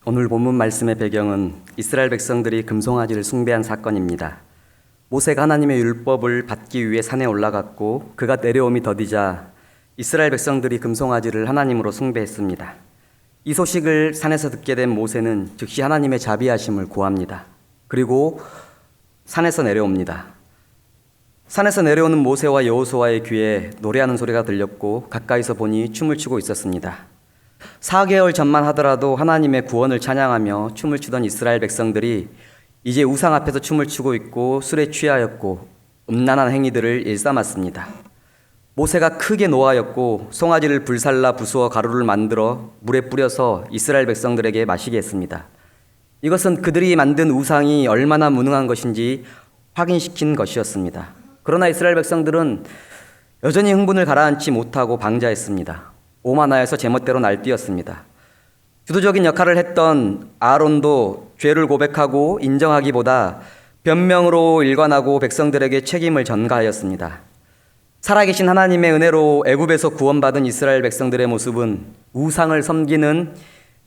오늘 본문 말씀의 배경은 이스라엘 백성들이 금송아지를 숭배한 사건입니다. 모세가 하나님의 율법을 받기 위해 산에 올라갔고 그가 내려옴이 더디자 이스라엘 백성들이 금송아지를 하나님으로 숭배했습니다. 이 소식을 산에서 듣게 된 모세는 즉시 하나님의 자비하심을 구합니다. 그리고 산에서 내려옵니다. 산에서 내려오는 모세와 여호수아의 귀에 노래하는 소리가 들렸고 가까이서 보니 춤을 추고 있었습니다. 4개월 전만 하더라도 하나님의 구원을 찬양하며 춤을 추던 이스라엘 백성들이 이제 우상 앞에서 춤을 추고 있고 술에 취하였고 음란한 행위들을 일삼았습니다. 모세가 크게 노하였고 송아지를 불살라 부수어 가루를 만들어 물에 뿌려서 이스라엘 백성들에게 마시게 했습니다. 이것은 그들이 만든 우상이 얼마나 무능한 것인지 확인시킨 것이었습니다. 그러나 이스라엘 백성들은 여전히 흥분을 가라앉지 못하고 방자했습니다. 오만하여서 제멋대로 날뛰었습니다. 주도적인 역할을 했던 아론도 죄를 고백하고 인정하기보다 변명으로 일관하고 백성들에게 책임을 전가하였습니다. 살아계신 하나님의 은혜로 애굽에서 구원받은 이스라엘 백성들의 모습은 우상을 섬기는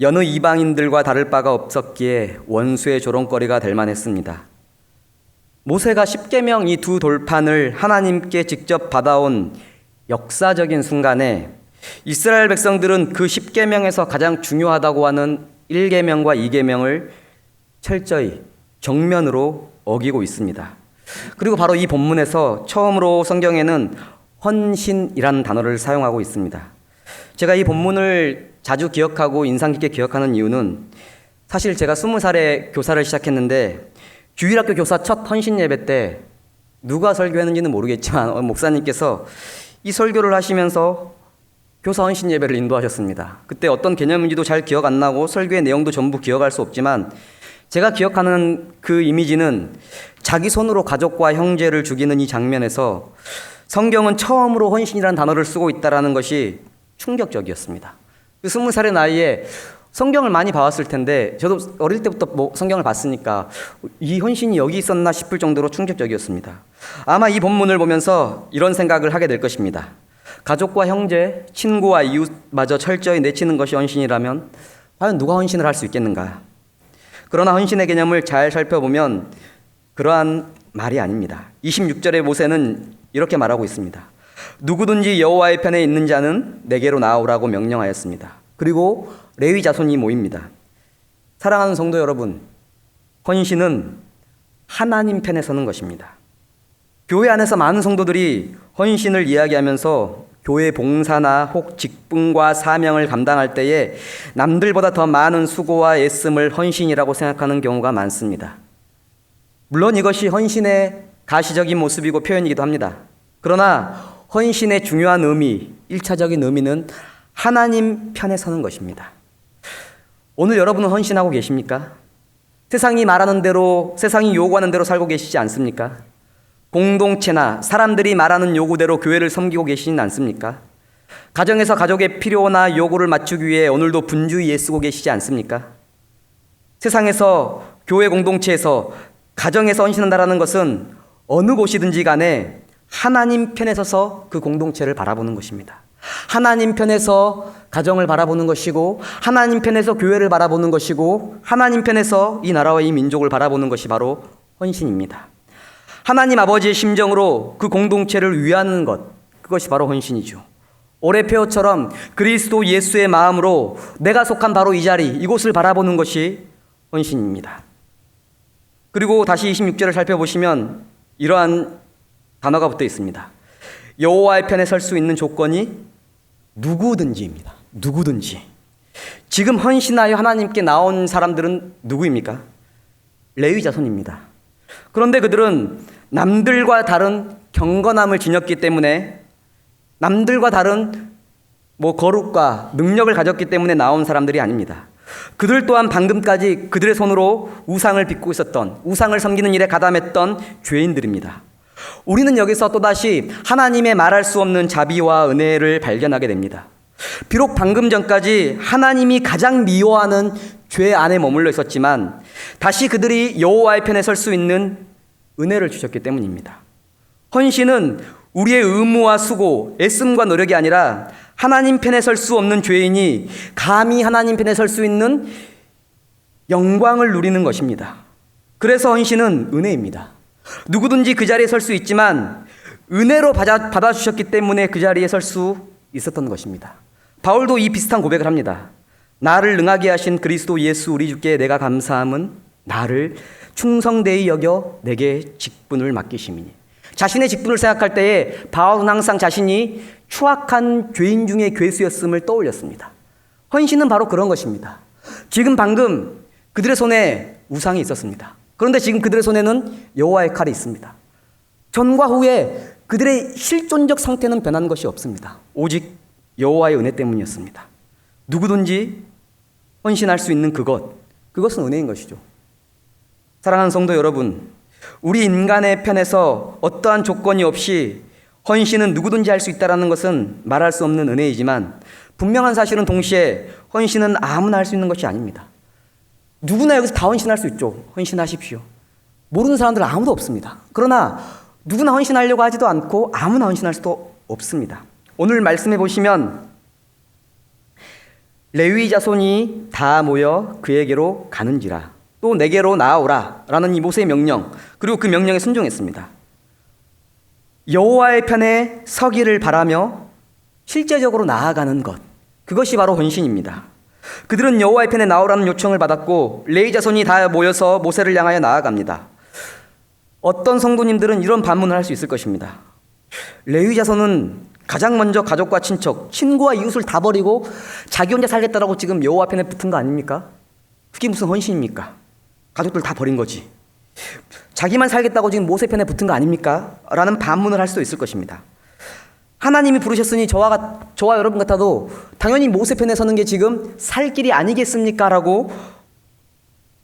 여느 이방인들과 다를 바가 없었기에 원수의 조롱거리가 될 만했습니다. 모세가 십계명 이 두 돌판을 하나님께 직접 받아온 역사적인 순간에 이스라엘 백성들은 그 10계명에서 가장 중요하다고 하는 1계명과 2계명을 철저히 정면으로 어기고 있습니다. 그리고 바로 이 본문에서 처음으로 성경에는 헌신이라는 단어를 사용하고 있습니다. 제가 이 본문을 자주 기억하고 인상 깊게 기억하는 이유는 사실 제가 20살에 교사를 시작했는데 주일학교 교사 첫 헌신 예배 때 누가 설교했는지는 모르겠지만 목사님께서 이 설교를 하시면서 교사 헌신 예배를 인도하셨습니다. 그때 어떤 개념인지도 잘 기억 안 나고 설교의 내용도 전부 기억할 수 없지만 제가 기억하는 그 이미지는 자기 손으로 가족과 형제를 죽이는 이 장면에서 성경은 처음으로 헌신이라는 단어를 쓰고 있다는 것이 충격적이었습니다. 그 20살의 나이에 성경을 많이 봐왔을 텐데 저도 어릴 때부터 성경을 봤으니까 이 헌신이 여기 있었나 싶을 정도로 충격적이었습니다. 아마 이 본문을 보면서 이런 생각을 하게 될 것입니다. 가족과 형제, 친구와 이웃마저 철저히 내치는 것이 헌신이라면 과연 누가 헌신을 할 수 있겠는가? 그러나 헌신의 개념을 잘 살펴보면 그러한 말이 아닙니다. 26절에 모세는 이렇게 말하고 있습니다. 누구든지 여호와의 편에 있는 자는 내게로 나오라고 명령하였습니다. 그리고 레위 자손이 모입니다. 사랑하는 성도 여러분, 헌신은 하나님 편에 서는 것입니다. 교회 안에서 많은 성도들이 헌신을 이야기하면서 교회 봉사나 혹 직분과 사명을 감당할 때에 남들보다 더 많은 수고와 애씀을 헌신이라고 생각하는 경우가 많습니다. 물론 이것이 헌신의 가시적인 모습이고 표현이기도 합니다. 그러나 헌신의 중요한 의미, 1차적인 의미는 하나님 편에 서는 것입니다. 오늘 여러분은 헌신하고 계십니까? 세상이 말하는 대로, 세상이 요구하는 대로 살고 계시지 않습니까? 공동체나 사람들이 말하는 요구대로 교회를 섬기고 계시진 않습니까? 가정에서 가족의 필요나 요구를 맞추기 위해 오늘도 분주히 애쓰고 계시지 않습니까? 세상에서 교회 공동체에서 가정에서 헌신한다는 것은 어느 곳이든지 간에 하나님 편에 서서 그 공동체를 바라보는 것입니다. 하나님 편에서 가정을 바라보는 것이고 하나님 편에서 교회를 바라보는 것이고 하나님 편에서 이 나라와 이 민족을 바라보는 것이 바로 헌신입니다. 하나님 아버지의 심정으로 그 공동체를 위하는 것, 그것이 바로 헌신이죠. 올해 표어처럼 그리스도 예수의 마음으로 내가 속한 바로 이 자리, 이곳을 바라보는 것이 헌신입니다. 그리고 다시 26절을 살펴보시면 이러한 단어가 붙어 있습니다. 여호와의 편에 설 수 있는 조건이 누구든지입니다. 누구든지. 지금 헌신하여 하나님께 나온 사람들은 누구입니까? 레위 자손입니다. 그런데 그들은 남들과 다른 경건함을 지녔기 때문에 남들과 다른 거룩과 능력을 가졌기 때문에 나온 사람들이 아닙니다. 그들 또한 방금까지 그들의 손으로 우상을 빚고 있었던, 우상을 섬기는 일에 가담했던 죄인들입니다. 우리는 여기서 또다시 하나님의 말할 수 없는 자비와 은혜를 발견하게 됩니다. 비록 방금 전까지 하나님이 가장 미워하는 죄 안에 머물러 있었지만 다시 그들이 여호와의 편에 설 수 있는 은혜를 주셨기 때문입니다. 헌신은 우리의 의무와 수고, 애씀과 노력이 아니라 하나님 편에 설 수 없는 죄인이 감히 하나님 편에 설 수 있는 영광을 누리는 것입니다. 그래서 헌신은 은혜입니다. 누구든지 그 자리에 설 수 있지만 은혜로 받아주셨기 때문에 그 자리에 설 수 있었던 것입니다. 바울도 이 비슷한 고백을 합니다. 나를 능하게 하신 그리스도 예수 우리 주께 내가 감사함은 나를 충성되이 여겨 내게 직분을 맡기심이니. 자신의 직분을 생각할 때에 바울은 항상 자신이 추악한 죄인 중에 괴수였음을 떠올렸습니다. 헌신은 바로 그런 것입니다. 지금 방금 그들의 손에 우상이 있었습니다. 그런데 지금 그들의 손에는 여호와의 칼이 있습니다. 전과 후에 그들의 실존적 상태는 변한 것이 없습니다. 오직 여호와의 은혜 때문이었습니다. 누구든지 헌신할 수 있는 그것은 은혜인 것이죠. 사랑하는 성도 여러분, 우리 인간의 편에서 어떠한 조건이 없이 헌신은 누구든지 할 수 있다는 것은 말할 수 없는 은혜이지만 분명한 사실은 동시에 헌신은 아무나 할 수 있는 것이 아닙니다. 누구나 여기서 다 헌신할 수 있죠. 헌신하십시오. 모르는 사람들은 아무도 없습니다. 그러나 누구나 헌신하려고 하지도 않고 아무나 헌신할 수도 없습니다. 오늘 말씀해 보시면 레위 자손이 다 모여 그에게로 가는지라 또 내게로 나아오라 라는 이 모세의 명령, 그리고 그 명령에 순종했습니다. 여호와의 편에 서기를 바라며 실제적으로 나아가는 것, 그것이 바로 헌신입니다. 그들은 여호와의 편에 나오라는 요청을 받았고 레위 자손이 다 모여서 모세를 향하여 나아갑니다. 어떤 성도님들은 이런 반문을 할 수 있을 것입니다. 레위 자손은 가장 먼저 가족과 친척, 친구와 이웃을 다 버리고 자기 혼자 살겠다라고 지금 여호와 편에 붙은 거 아닙니까? 그게 무슨 헌신입니까? 가족들 다 버린 거지. 자기만 살겠다고 지금 모세 편에 붙은 거 아닙니까? 라는 반문을 할 수도 있을 것입니다. 하나님이 부르셨으니 저와 여러분 같아도 당연히 모세 편에 서는 게 지금 살 길이 아니겠습니까? 라고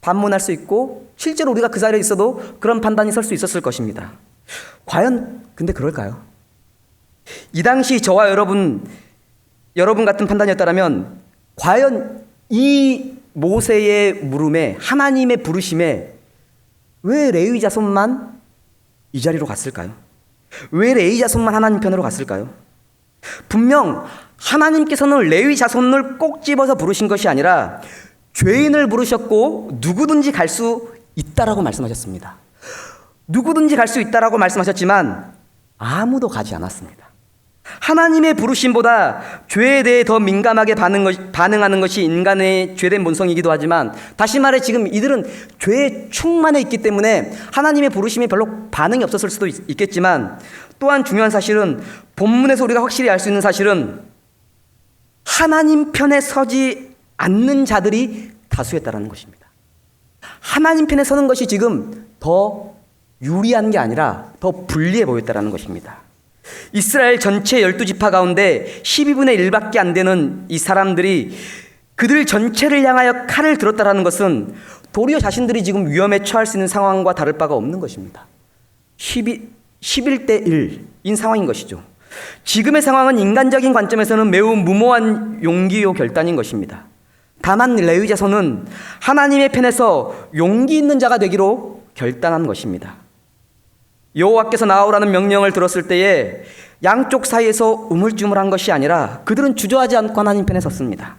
반문할 수 있고 실제로 우리가 그 자리에 있어도 그런 판단이 설 수 있었을 것입니다. 과연 근데 그럴까요? 이 당시 저와 여러분 같은 판단이었다면 과연 이 모세의 물음에, 하나님의 부르심에 왜 레위 자손만 이 자리로 갔을까요? 왜 레위 자손만 하나님 편으로 갔을까요? 분명 하나님께서는 레위 자손을 꼭 집어서 부르신 것이 아니라 죄인을 부르셨고 누구든지 갈 수 있다라고 말씀하셨습니다. 누구든지 갈 수 있다라고 말씀하셨지만 아무도 가지 않았습니다. 하나님의 부르심보다 죄에 대해 더 민감하게 반응하는 것이 인간의 죄된 본성이기도 하지만, 다시 말해 지금 이들은 죄에 충만해 있기 때문에 하나님의 부르심에 별로 반응이 없었을 수도 있겠지만, 또한 중요한 사실은 본문에서 우리가 확실히 알 수 있는 사실은 하나님 편에 서지 않는 자들이 다수였다는 것입니다. 하나님 편에 서는 것이 지금 더 유리한 게 아니라 더 불리해 보였다는 것입니다. 이스라엘 전체 12지파 가운데 12분의 1밖에 안 되는 이 사람들이 그들 전체를 향하여 칼을 들었다는 것은 도리어 자신들이 지금 위험에 처할 수 있는 상황과 다를 바가 없는 것입니다. 11대 1인 상황인 것이죠. 지금의 상황은 인간적인 관점에서는 매우 무모한 용기요 결단인 것입니다. 다만 레위 자손은 하나님의 편에서 용기 있는 자가 되기로 결단한 것입니다. 여호와께서 나오라는 명령을 들었을 때에 양쪽 사이에서 우물쭈물한 것이 아니라 그들은 주저하지 않고 하나님 편에 섰습니다.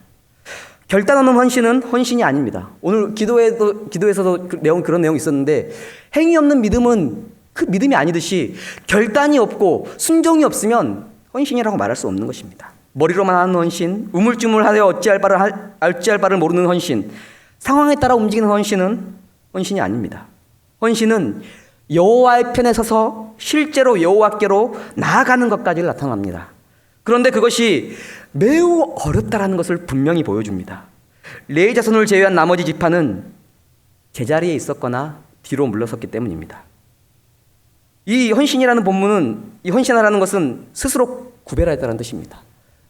결단 없는 헌신은 헌신이 아닙니다. 오늘 기도에서도 그런 내용이 있었는데, 행위 없는 믿음은 그 믿음이 아니듯이 결단이 없고 순종이 없으면 헌신이라고 말할 수 없는 것입니다. 머리로만 하는 헌신, 우물쭈물하여 어찌할 바를 모르는 헌신, 상황에 따라 움직이는 헌신은 헌신이 아닙니다. 헌신은 여호와의 편에 서서 실제로 여호와께로 나아가는 것까지 나타납니다. 그런데 그것이 매우 어렵다라는 것을 분명히 보여줍니다. 레위 자손을 제외한 나머지 지파는 제자리에 있었거나 뒤로 물러섰기 때문입니다. 이 헌신이라는 본문은, 이 헌신하라는 것은 스스로 구별하였다는 뜻입니다.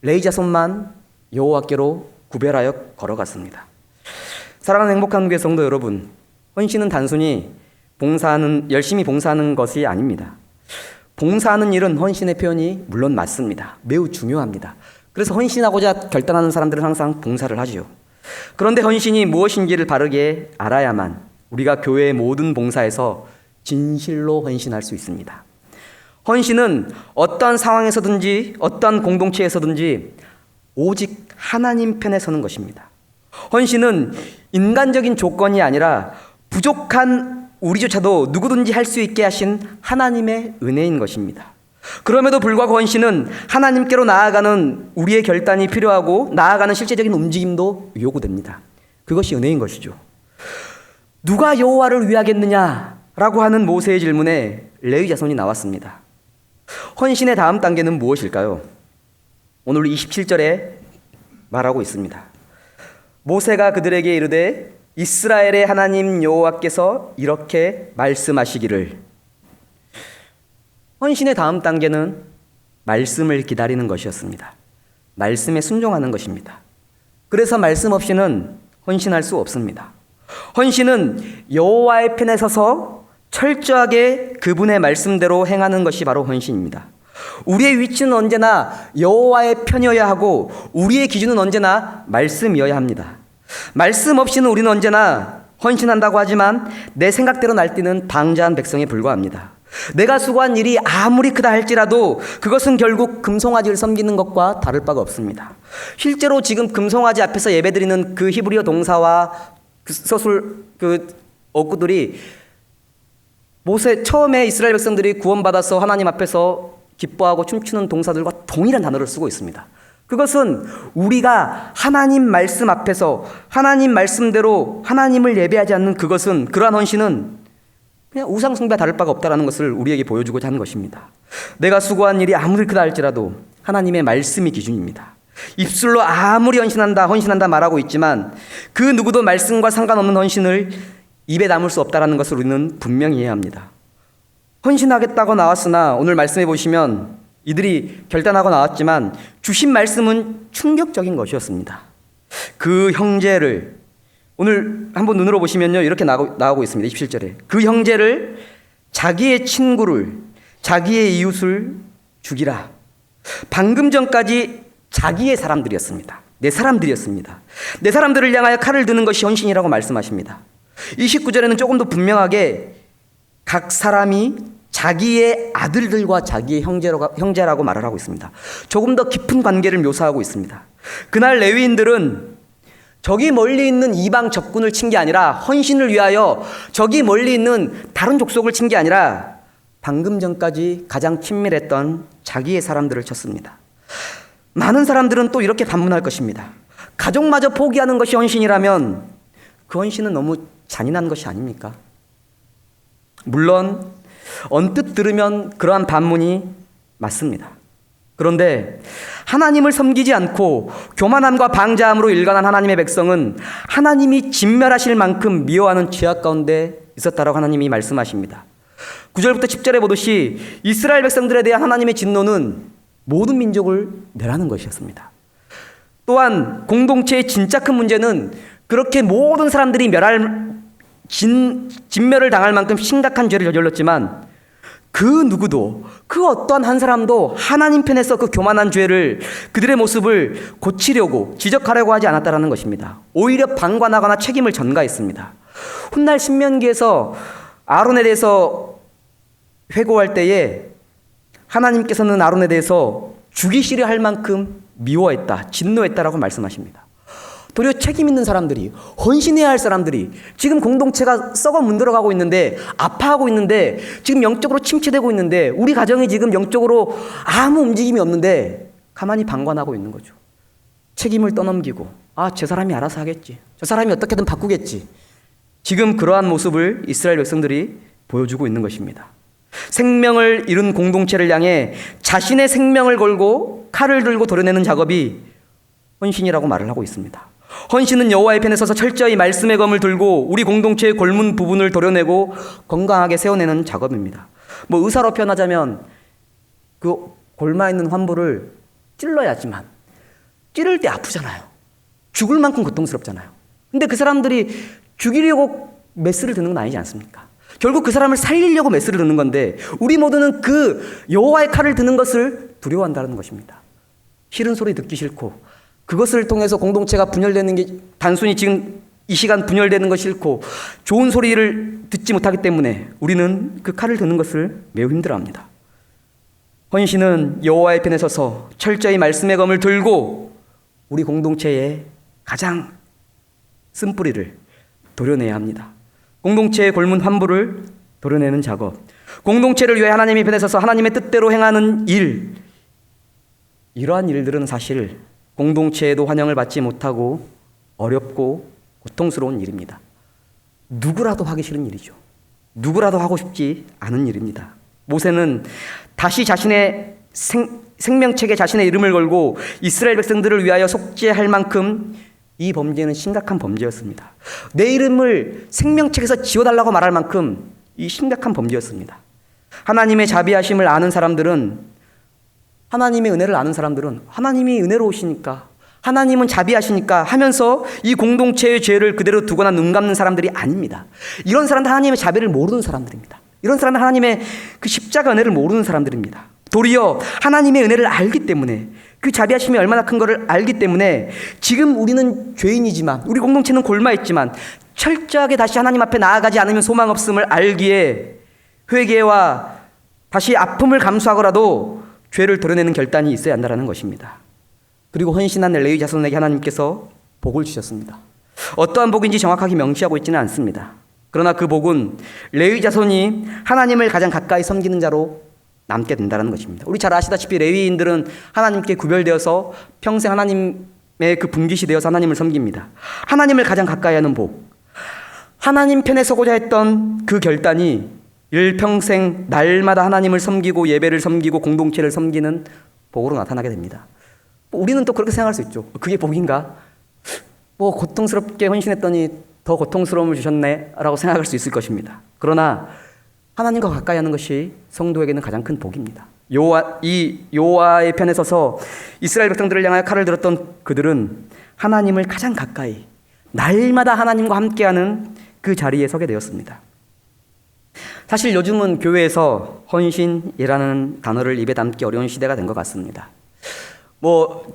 레위 자손만 여호와께로 구별하여 걸어갔습니다. 사랑하는 행복한 교회 성도 여러분, 헌신은 단순히 열심히 봉사하는 것이 아닙니다. 봉사하는 일은 헌신의 표현이 물론 맞습니다. 매우 중요합니다. 그래서 헌신하고자 결단하는 사람들은 항상 봉사를 하지요. 그런데 헌신이 무엇인지를 바르게 알아야만 우리가 교회의 모든 봉사에서 진실로 헌신할 수 있습니다. 헌신은 어떠한 상황에서든지 어떠한 공동체에서든지 오직 하나님 편에 서는 것입니다. 헌신은 인간적인 조건이 아니라 부족한 우리조차도 누구든지 할 수 있게 하신 하나님의 은혜인 것입니다. 그럼에도 불구하고 헌신은 하나님께로 나아가는 우리의 결단이 필요하고 나아가는 실제적인 움직임도 요구됩니다. 그것이 은혜인 것이죠. 누가 여호와를 위하겠느냐라고 하는 모세의 질문에 레위 자손이 나왔습니다. 헌신의 다음 단계는 무엇일까요? 오늘 27절에 말하고 있습니다. 모세가 그들에게 이르되 이스라엘의 하나님 여호와께서 이렇게 말씀하시기를. 헌신의 다음 단계는 말씀을 기다리는 것이었습니다. 말씀에 순종하는 것입니다. 그래서 말씀 없이는 헌신할 수 없습니다. 헌신은 여호와의 편에 서서 철저하게 그분의 말씀대로 행하는 것이 바로 헌신입니다. 우리의 위치는 언제나 여호와의 편이어야 하고 우리의 기준은 언제나 말씀이어야 합니다. 말씀 없이는 우리는 언제나 헌신한다고 하지만 내 생각대로 날뛰는 방자한 백성에 불과합니다. 내가 수고한 일이 아무리 크다 할지라도 그것은 결국 금송아지를 섬기는 것과 다를 바가 없습니다. 실제로 지금 금송아지 앞에서 예배드리는 그 히브리어 동사와 그 서술 어구들이 모세 처음에 이스라엘 백성들이 구원받아서 하나님 앞에서 기뻐하고 춤추는 동사들과 동일한 단어를 쓰고 있습니다. 그것은 우리가 하나님 말씀 앞에서 하나님 말씀대로 하나님을 예배하지 않는 그것은, 그러한 헌신은 그냥 우상 숭배와 다를 바가 없다는 것을 우리에게 보여주고자 하는 것입니다. 내가 수고한 일이 아무리 크다 할지라도 하나님의 말씀이 기준입니다. 입술로 아무리 헌신한다 말하고 있지만 그 누구도 말씀과 상관없는 헌신을 입에 담을 수 없다는 것을 우리는 분명히 이해해야 합니다. 헌신하겠다고 나왔으나 오늘 말씀해 보시면 이들이 결단하고 나왔지만 주신 말씀은 충격적인 것이었습니다. 그 형제를, 오늘 한번 눈으로 보시면요, 이렇게 나오고 있습니다. 27절에 그 형제를, 자기의 친구를, 자기의 이웃을 죽이라. 방금 전까지 자기의 사람들이었습니다. 내 사람들이었습니다. 내 사람들을 향하여 칼을 드는 것이 헌신이라고 말씀하십니다. 29절에는 조금 더 분명하게 각 사람이 자기의 아들들과 자기의 형제라고 말을 하고 있습니다. 조금 더 깊은 관계를 묘사하고 있습니다. 그날 레위인들은 저기 멀리 있는 이방 적군을 친 게 아니라, 헌신을 위하여 저기 멀리 있는 다른 족속을 친 게 아니라 방금 전까지 가장 친밀했던 자기의 사람들을 쳤습니다. 많은 사람들은 또 이렇게 반문할 것입니다. 가족마저 포기하는 것이 헌신이라면 그 헌신은 너무 잔인한 것이 아닙니까? 물론 언뜻 들으면 그러한 반문이 맞습니다. 그런데 하나님을 섬기지 않고 교만함과 방자함으로 일관한 하나님의 백성은 하나님이 진멸하실 만큼 미워하는 죄악 가운데 있었다라고 하나님이 말씀하십니다. 9절부터 10절에 보듯이 이스라엘 백성들에 대한 하나님의 진노는 모든 민족을 멸하는 것이었습니다. 또한 공동체의 진짜 큰 문제는 그렇게 모든 사람들이 진멸을 당할 만큼 심각한 죄를 저질렀지만 그 누구도, 그 어떠한 한 사람도 하나님 편에서 그 교만한 죄를, 그들의 모습을 고치려고 지적하려고 하지 않았다는 것입니다. 오히려 방관하거나 책임을 전가했습니다. 훗날 신명기에서 아론에 대해서 회고할 때에 하나님께서는 아론에 대해서 죽이시려 할 만큼 미워했다, 진노했다라고 말씀하십니다. 도리어 책임 있는 사람들이, 헌신해야 할 사람들이 지금 공동체가 썩어 문드러가고 있는데, 아파하고 있는데, 지금 영적으로 침체되고 있는데, 우리 가정이 지금 영적으로 아무 움직임이 없는데 가만히 방관하고 있는 거죠. 책임을 떠넘기고, 저 사람이 알아서 하겠지, 저 사람이 어떻게든 바꾸겠지. 지금 그러한 모습을 이스라엘 백성들이 보여주고 있는 것입니다. 생명을 잃은 공동체를 향해 자신의 생명을 걸고 칼을 들고 도려내는 작업이 헌신이라고 말을 하고 있습니다. 헌신은 여호와의 편에 서서 철저히 말씀의 검을 들고 우리 공동체의 골문 부분을 도려내고 건강하게 세워내는 작업입니다. 의사로 표현하자면 그 골마 있는 환부를 찔러야지만, 찌를 때 아프잖아요. 죽을 만큼 고통스럽잖아요. 근데 그 사람들이 죽이려고 메스를 드는 건 아니지 않습니까? 결국 그 사람을 살리려고 메스를 드는 건데, 우리 모두는 그 여호와의 칼을 드는 것을 두려워한다는 것입니다. 싫은 소리 듣기 싫고, 그것을 통해서 공동체가 분열되는 게, 단순히 지금 이 시간 분열되는 것이 싫고 좋은 소리를 듣지 못하기 때문에 우리는 그 칼을 드는 것을 매우 힘들어합니다. 헌신은 여호와의 편에 서서 철저히 말씀의 검을 들고 우리 공동체의 가장 쓴뿌리를 도려내야 합니다. 공동체의 골문 환부를 도려내는 작업, 공동체를 위해 하나님의 편에 서서 하나님의 뜻대로 행하는 일, 이러한 일들은 사실 공동체에도 환영을 받지 못하고 어렵고 고통스러운 일입니다. 누구라도 하기 싫은 일이죠. 누구라도 하고 싶지 않은 일입니다. 모세는 다시 자신의 생명책에 자신의 이름을 걸고 이스라엘 백성들을 위하여 속죄할 만큼 이 범죄는 심각한 범죄였습니다. 내 이름을 생명책에서 지워달라고 말할 만큼 이 심각한 범죄였습니다. 하나님의 자비하심을 아는 사람들은, 하나님의 은혜를 아는 사람들은 하나님이 은혜로우시니까, 하나님은 자비하시니까 하면서 이 공동체의 죄를 그대로 두거나 눈 감는 사람들이 아닙니다. 이런 사람들 하나님의 자비를 모르는 사람들입니다. 이런 사람들 하나님의 그 십자가 은혜를 모르는 사람들입니다. 도리어 하나님의 은혜를 알기 때문에, 그 자비하심이 얼마나 큰 것을 알기 때문에 지금 우리는 죄인이지만, 우리 공동체는 골마있지만 철저하게 다시 하나님 앞에 나아가지 않으면 소망 없음을 알기에 회개와 다시 아픔을 감수하고라도 죄를 드러내는 결단이 있어야 한다는 것입니다. 그리고 헌신한 레위 자손에게 하나님께서 복을 주셨습니다. 어떠한 복인지 정확하게 명시하고 있지는 않습니다. 그러나 그 복은 레위 자손이 하나님을 가장 가까이 섬기는 자로 남게 된다는 것입니다. 우리 잘 아시다시피 레위인들은 하나님께 구별되어서 평생 하나님의 그 분깃이 되어서 하나님을 섬깁니다. 하나님을 가장 가까이 하는 복, 하나님 편에 서고자 했던 그 결단이 일평생 날마다 하나님을 섬기고 예배를 섬기고 공동체를 섬기는 복으로 나타나게 됩니다. 우리는 또 그렇게 생각할 수 있죠. 그게 복인가? 고통스럽게 헌신했더니 더 고통스러움을 주셨네 라고 생각할 수 있을 것입니다. 그러나 하나님과 가까이 하는 것이 성도에게는 가장 큰 복입니다. 여호와의 편에 서서 이스라엘 백성들을 향하여 칼을 들었던 그들은 하나님을 가장 가까이, 날마다 하나님과 함께하는 그 자리에 서게 되었습니다. 사실 요즘은 교회에서 헌신이라는 단어를 입에 담기 어려운 시대가 된 것 같습니다.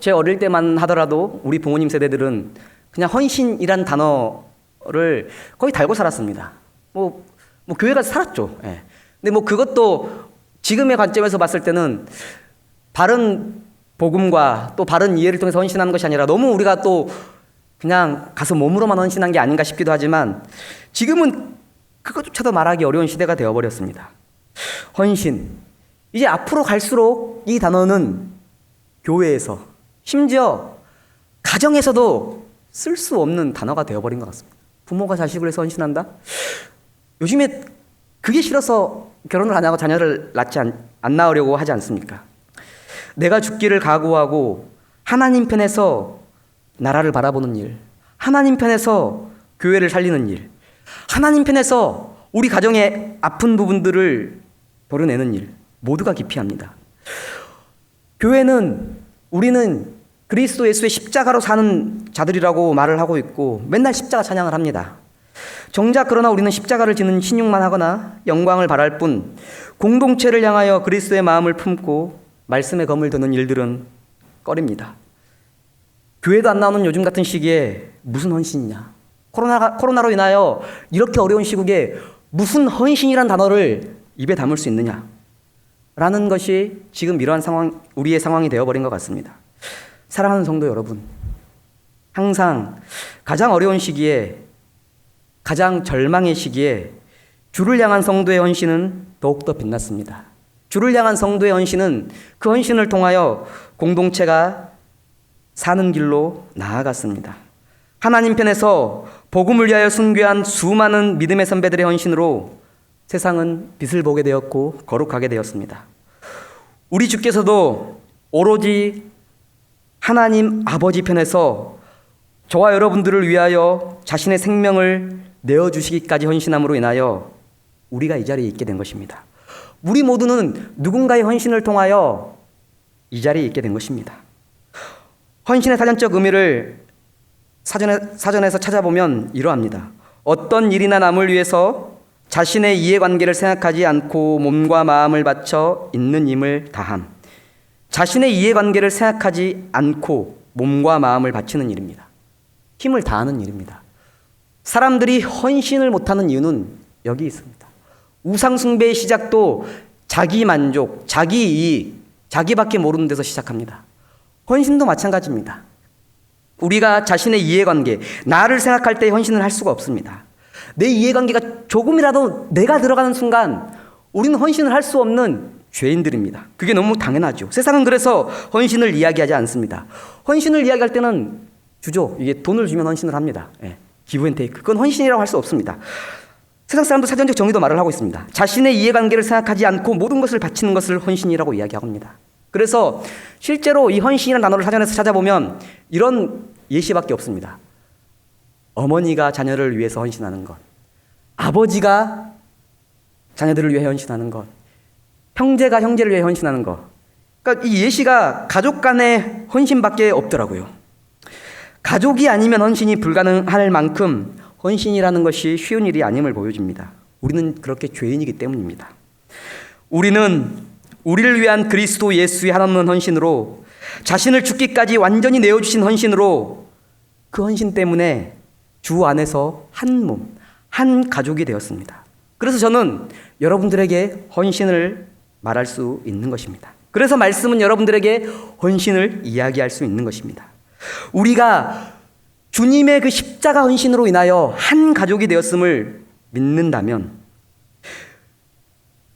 제 어릴 때만 하더라도 우리 부모님 세대들은 그냥 헌신이라는 단어를 거의 달고 살았습니다. 교회 가서 살았죠. 예. 근데 그것도 지금의 관점에서 봤을 때는 바른 복음과 또 바른 이해를 통해서 헌신하는 것이 아니라 너무 우리가 또 그냥 가서 몸으로만 헌신한 게 아닌가 싶기도 하지만 지금은 그것조차도 말하기 어려운 시대가 되어버렸습니다. 헌신. 이제 앞으로 갈수록 이 단어는 교회에서, 심지어 가정에서도 쓸 수 없는 단어가 되어버린 것 같습니다. 부모가 자식을 위해서 헌신한다? 요즘에 그게 싫어서 결혼을 안 하고 자녀를 낳지 안 낳으려고 하지 않습니까? 내가 죽기를 각오하고 하나님 편에서 나라를 바라보는 일, 하나님 편에서 교회를 살리는 일, 하나님 편에서 우리 가정의 아픈 부분들을 도려내는 일, 모두가 기피합니다. 우리는 그리스도 예수의 십자가로 사는 자들이라고 말을 하고 있고 맨날 십자가 찬양을 합니다. 정작 그러나 우리는 십자가를 지는 신용만 하거나 영광을 바랄 뿐 공동체를 향하여 그리스도의 마음을 품고 말씀의 검을 드는 일들은 꺼립니다. 교회도 안 나오는 요즘 같은 시기에 무슨 헌신이냐? 코로나로 인하여 이렇게 어려운 시국에 무슨 헌신이란 단어를 입에 담을 수 있느냐? 라는 것이 지금 이러한 우리의 상황이 되어버린 것 같습니다. 사랑하는 성도 여러분, 항상 가장 어려운 시기에, 가장 절망의 시기에 주를 향한 성도의 헌신은 더욱더 빛났습니다. 주를 향한 성도의 헌신은 그 헌신을 통하여 공동체가 사는 길로 나아갔습니다. 하나님 편에서 복음을 위하여 순교한 수많은 믿음의 선배들의 헌신으로 세상은 빛을 보게 되었고 거룩하게 되었습니다. 우리 주께서도 오로지 하나님 아버지 편에서 저와 여러분들을 위하여 자신의 생명을 내어주시기까지 헌신함으로 인하여 우리가 이 자리에 있게 된 것입니다. 우리 모두는 누군가의 헌신을 통하여 이 자리에 있게 된 것입니다. 헌신의 사전적 의미를 사전에서 찾아보면 이러합니다. 어떤 일이나 남을 위해서 자신의 이해관계를 생각하지 않고 몸과 마음을 바쳐 있는 힘을 다함. 자신의 이해관계를 생각하지 않고 몸과 마음을 바치는 일입니다. 힘을 다하는 일입니다. 사람들이 헌신을 못하는 이유는 여기 있습니다. 우상숭배의 시작도 자기 만족, 자기 이익, 자기밖에 모르는 데서 시작합니다. 헌신도 마찬가지입니다. 우리가 자신의 이해관계, 나를 생각할 때 헌신을 할 수가 없습니다. 내 이해관계가 조금이라도 내가 들어가는 순간 우리는 헌신을 할 수 없는 죄인들입니다. 그게 너무 당연하죠. 세상은 그래서 헌신을 이야기하지 않습니다. 헌신을 이야기할 때는 주죠. 이게 돈을 주면 헌신을 합니다. 기브 앤 테이크. 그건 헌신이라고 할 수 없습니다. 세상 사람도 사전적 정의도 말을 하고 있습니다. 자신의 이해관계를 생각하지 않고 모든 것을 바치는 것을 헌신이라고 이야기합니다. 그래서 실제로 이 헌신이라는 단어를 사전에서 찾아보면 이런 예시밖에 없습니다. 어머니가 자녀를 위해서 헌신하는 것, 아버지가 자녀들을 위해 헌신하는 것, 형제가 형제를 위해 헌신하는 것. 그러니까 이 예시가 가족 간의 헌신밖에 없더라고요. 가족이 아니면 헌신이 불가능할 만큼 헌신이라는 것이 쉬운 일이 아님을 보여줍니다. 우리는 그렇게 죄인이기 때문입니다. 우리는 우리를 위한 그리스도 예수의 한없는 헌신으로, 자신을 죽기까지 완전히 내어주신 헌신으로, 그 헌신 때문에 주 안에서 한 몸, 한 가족이 되었습니다. 그래서 저는 여러분들에게 헌신을 말할 수 있는 것입니다. 그래서 말씀은 여러분들에게 헌신을 이야기할 수 있는 것입니다. 우리가 주님의 그 십자가 헌신으로 인하여 한 가족이 되었음을 믿는다면,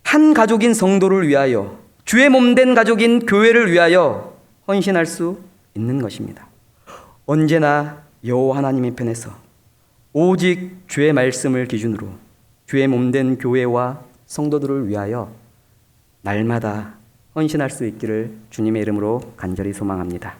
한 가족인 성도를 위하여, 주의 몸된 가족인 교회를 위하여 헌신할 수 있는 것입니다. 언제나 여호와 하나님의 편에서 오직 주의 말씀을 기준으로 주의 몸된 교회와 성도들을 위하여 날마다 헌신할 수 있기를 주님의 이름으로 간절히 소망합니다.